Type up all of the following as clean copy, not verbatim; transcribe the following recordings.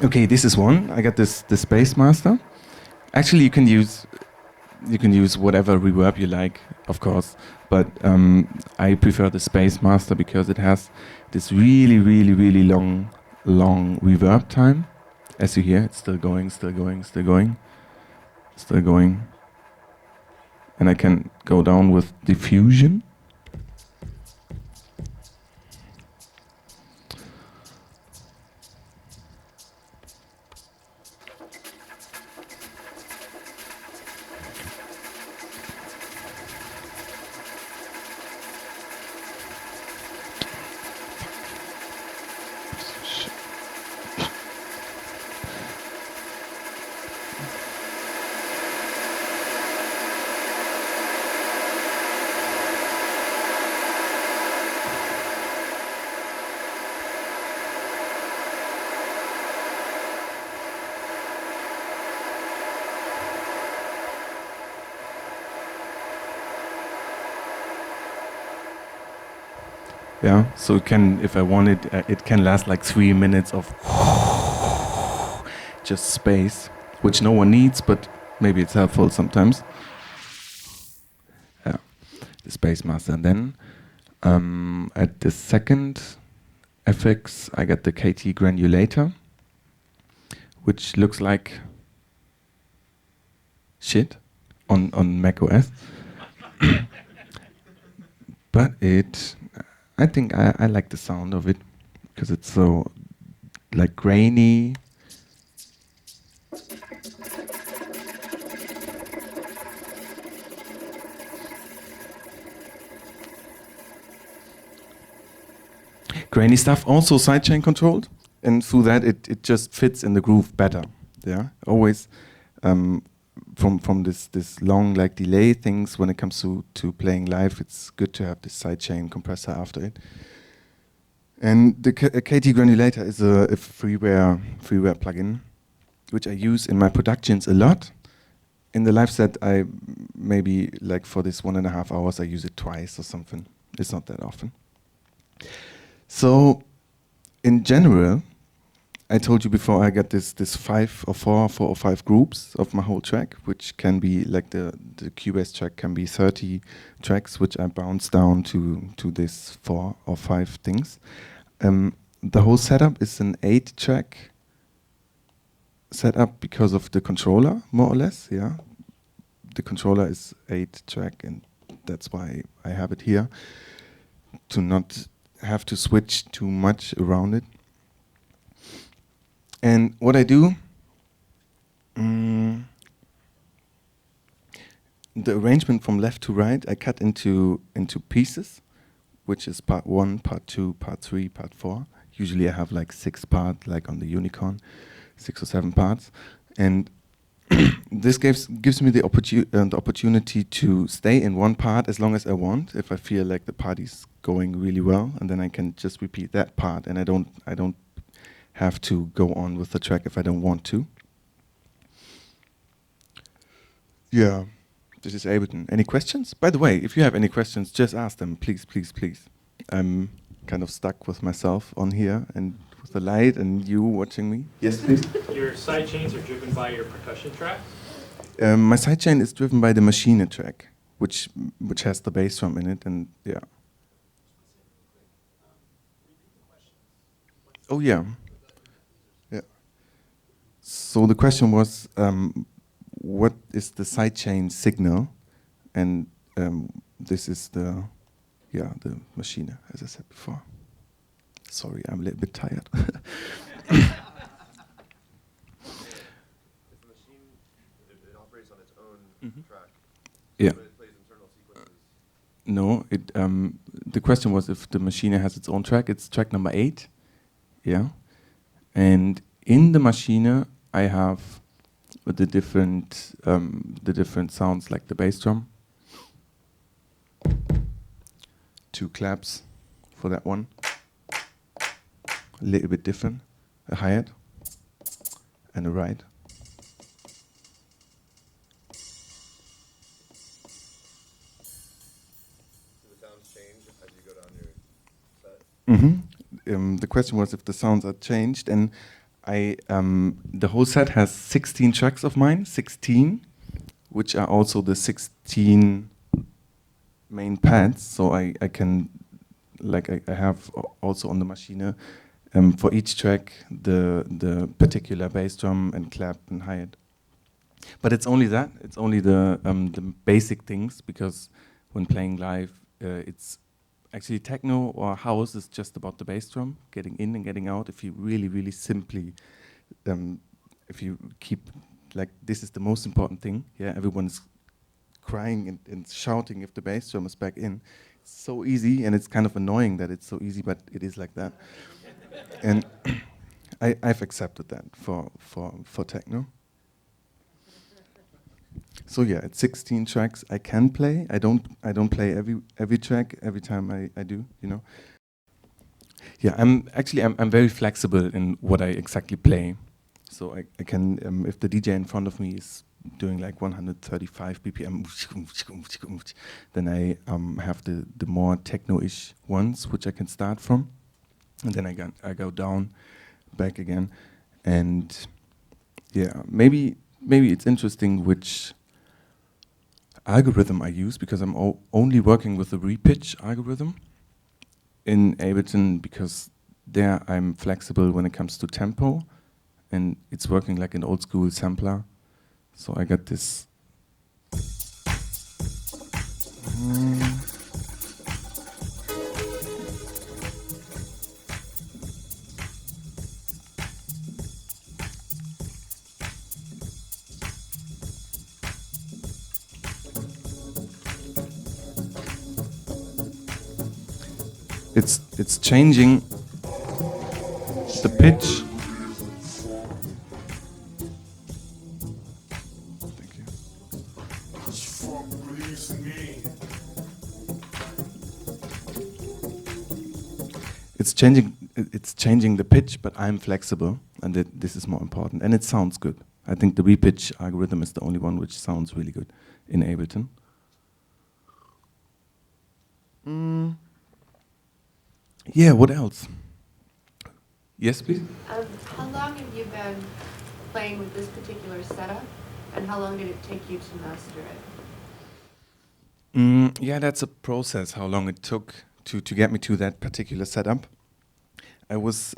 Okay, this is one. I got the Space Master. Actually, you can use whatever reverb you like, of course. But I prefer the Space Master because it has this really long reverb time. As you hear, it's still going, still going, still going, still going. And I can go down with diffusion. Yeah, so it can, if I want it, it can last like 3 minutes of just space, which no one needs, but maybe it's helpful sometimes. Yeah, the Space Master. And then at the second FX, I got the KT granulator, which looks like shit on Mac OS. But I think I like the sound of it because it's so like grainy. Grainy stuff, also sidechain controlled, and through that it just fits in the groove better. Yeah, always from this long like delay things when it comes to playing live. It's good to have this sidechain compressor after it. And the KT granulator is a freeware plugin, which I use in my productions a lot. In the live set, I maybe like for this 1.5 hours, I use it twice or something. It's not that often. So, in general, I told you before I got this 4 or 5 groups of my whole track, which can be like the Cubase track can be 30 tracks, which I bounce down to this 4 or 5 things. The whole setup is an 8-track setup because of the controller, more or less. Yeah, the controller is 8-track, and that's why I have it here to not have to switch too much around it. And what I do, the arrangement from left to right, I cut into pieces, which is part 1, part 2, part 3, part 4. Usually I have like 6 parts, like on the Unicorn, 6 or 7 parts. And this gives me the opportunity to stay in one part as long as I want, if I feel like the party's going really well, and then I can just repeat that part, and I don't have to go on with the track if I don't want to. Yeah, this is Ableton. Any questions? By the way, if you have any questions, just ask them, please, please, please. I'm kind of stuck with myself on here and with the light and you watching me. Yes, please. Your sidechains are driven by your percussion tracks? My sidechain is driven by the Maschine track, which has the bass drum in it, and yeah. Oh yeah. Yeah. So the question was, what is the sidechain signal? And this is the Maschine, as I said before. Sorry, I'm a little bit tired. Track. Yeah. It plays internal sequences. No, the question was if the Maschine has its own track. It's track number 8. Yeah. And in the Maschine, I have the different sounds, like the bass drum. 2 claps for that one. A little bit different. A hi-hat and a ride. The question was if the sounds are changed, and The whole set has 16 tracks of mine, 16, which are also the 16 main pads. So I can, like I have also on the machine, for each track the particular bass drum and clap and hi-hat. But it's only that. It's only the basic things, because when playing live, it's actually techno or house is just about the bass drum, getting in and getting out. If you really, really simply, if you keep, like, this is the most important thing. Yeah, everyone's crying and shouting if the bass drum is back in. It's so easy, and it's kind of annoying that it's so easy, but it is like that. And I've accepted that for techno. So yeah, it's 16 tracks I can play. I don't play every track every time I do, you know. Yeah, I'm very flexible in what I exactly play. So I can, if the DJ in front of me is doing like 135 BPM, then I have the more techno-ish ones which I can start from, and then I go down, back again, and yeah, maybe it's interesting which algorithm I use, because I'm only working with the repitch algorithm in Ableton, because there I'm flexible when it comes to tempo, and it's working like an old school sampler. So I got this. It's changing the pitch. Thank you. It's changing the pitch, but I'm flexible, and this is more important, and it sounds good. I think the repitch algorithm is the only one which sounds really good in Ableton. Yeah, what else? Yes, please? How long have you been playing with this particular setup, and how long did it take you to master it? Yeah, that's a process, how long it took to get me to that particular setup. I was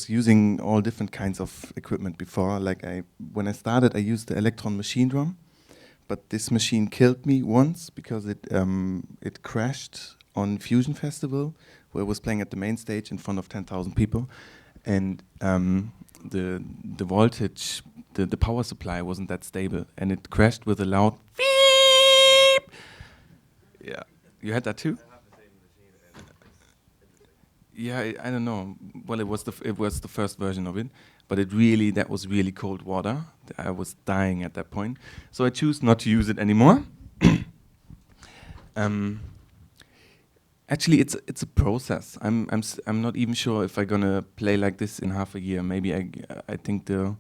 using all different kinds of equipment before. Like when I started, I used the Electron machine drum, but this machine killed me once because it crashed on Fusion Festival, where I was playing at the main stage in front of 10,000 people, and the voltage, the power supply wasn't that stable, and it crashed with a loud beep. Yeah, you had that too? Yeah, I don't know. Well, it was the first version of it, but that was really cold water. I was dying at that point, so I choose not to use it anymore. Actually, it's a process. I'm not even sure if I'm gonna play like this in half a year. Maybe I think the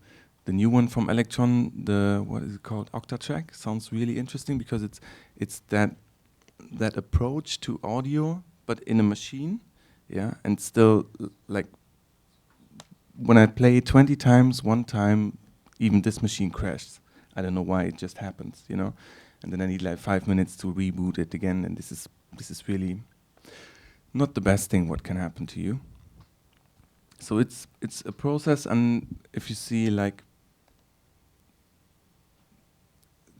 new one from Electron, the what is it called, Octatrack, sounds really interesting, because it's that approach to audio, but in a machine. Yeah, and still, like, when I play 20 times, one time, even this machine crashes. I don't know why, it just happens, you know? And then I need like 5 minutes to reboot it again, and this is really not the best thing what can happen to you. So it's a process, and if you see, like,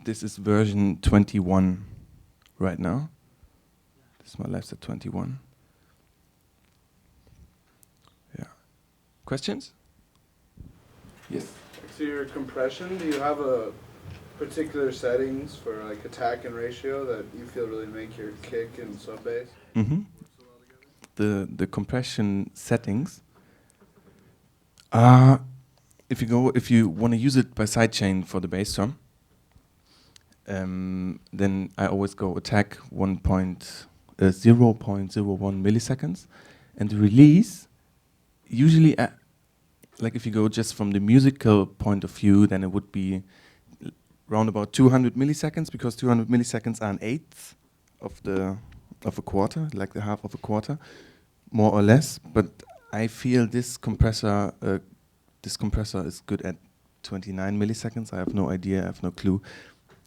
this is version 21 right now. This is my left at 21. Questions? Yes. So your compression, do you have a particular settings for like attack and ratio that you feel really make your kick and sub bass? Mm-hmm. The compression settings. If you want to use it by sidechain for the bass drum, then I always go attack 0.01 milliseconds, and the release. Usually, like if you go just from the musical point of view, then it would be around about 200 milliseconds, because 200 milliseconds are an eighth of a quarter, like the half of a quarter, more or less. But I feel this compressor this compressor is good at 29 milliseconds. I have no idea, I have no clue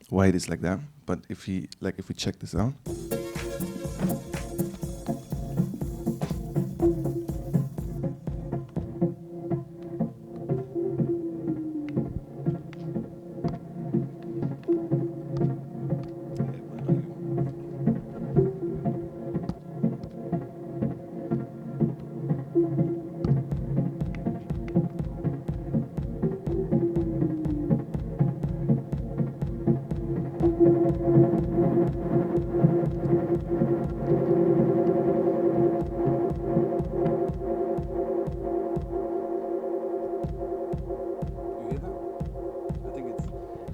why it is like that. But if we check this out.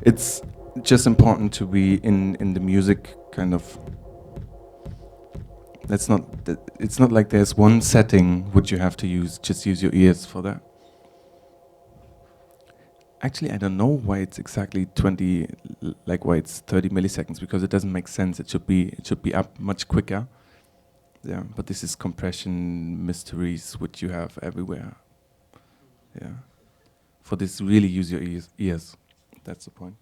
It's just important to be in the music kind of. It's not like there's one setting which you have to use. Just use your ears for that. Actually, I don't know why it's exactly 20, like why it's 30 milliseconds, because it doesn't make sense. It should be up much quicker. Yeah, but this is compression mysteries which you have everywhere. Yeah. For this, really use your ears. That's the point.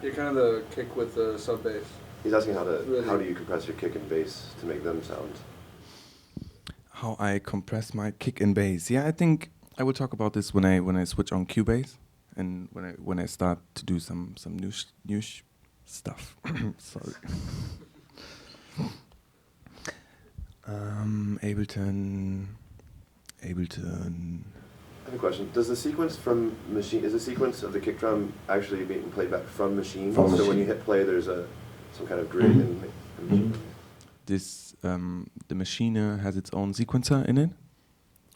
You're kind of the kick with the sub bass. He's asking how do you compress your kick and bass to make them sound? How I compress my kick and bass. Yeah, I think I will talk about this when I switch on Cubase and when I start to do some new stuff. Sorry. Ableton. I have a question. Does the sequence from Machine, is the sequence of the kick drum actually being played back from Machine? From so Machine. When you hit play, there's some kind of grid in Machine? This the Machine has its own sequencer in it,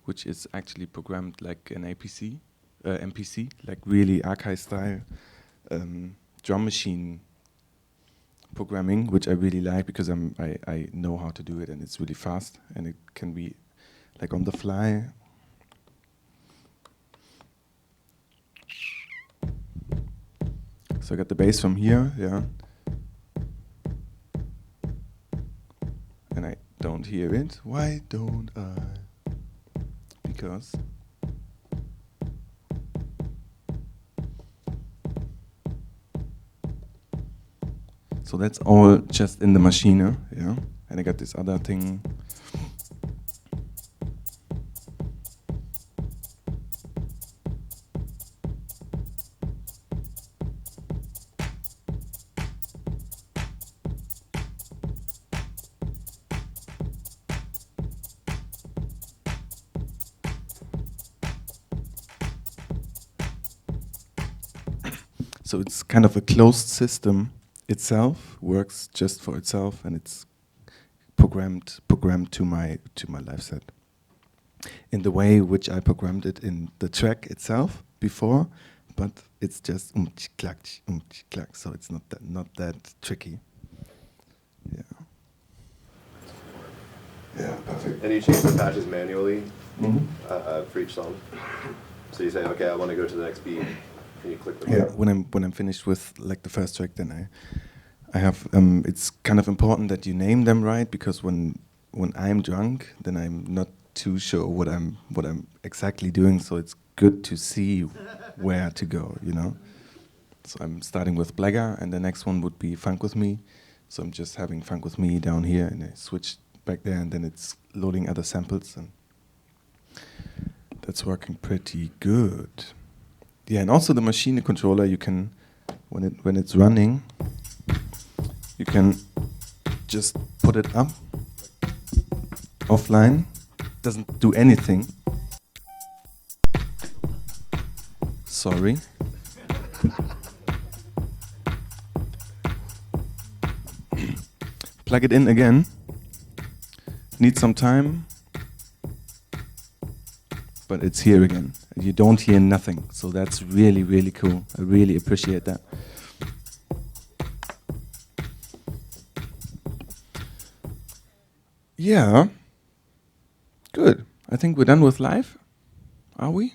which is actually programmed like an MPC, like really archive style drum machine programming, which I really like because I know how to do it and it's really fast and it can be like on the fly. So I got the bass from here, yeah. And I don't hear it. Why don't I? Because so that's all just in the Machine, yeah. And I got this other thing. So it's kind of a closed system itself, works just for itself, and it's programmed to my live set. In the way which I programmed it in the track itself before, but it's just clack, so it's not that tricky. Yeah. Yeah, perfect. And you change the patches manually for each song? So you say, okay, I want to go to the next beat. Can you click the button? When I'm finished with like the first track, then I have it's kind of important that you name them right, because when I'm drunk, then I'm not too sure what I'm exactly doing. So it's good to see where to go, you know. So I'm starting with Blagger, and the next one would be Funk With Me. So I'm just having Funk With Me down here, and I switch back there, and then it's loading other samples, and that's working pretty good. Yeah, and also the Machine controller, you can, when it's running, you can just put it up offline. Doesn't do anything. Sorry. Plug it in again. Need some time. But it's here again. You don't hear nothing. So that's really, really cool. I really appreciate that. Yeah. Good. I think we're done with live. Are we?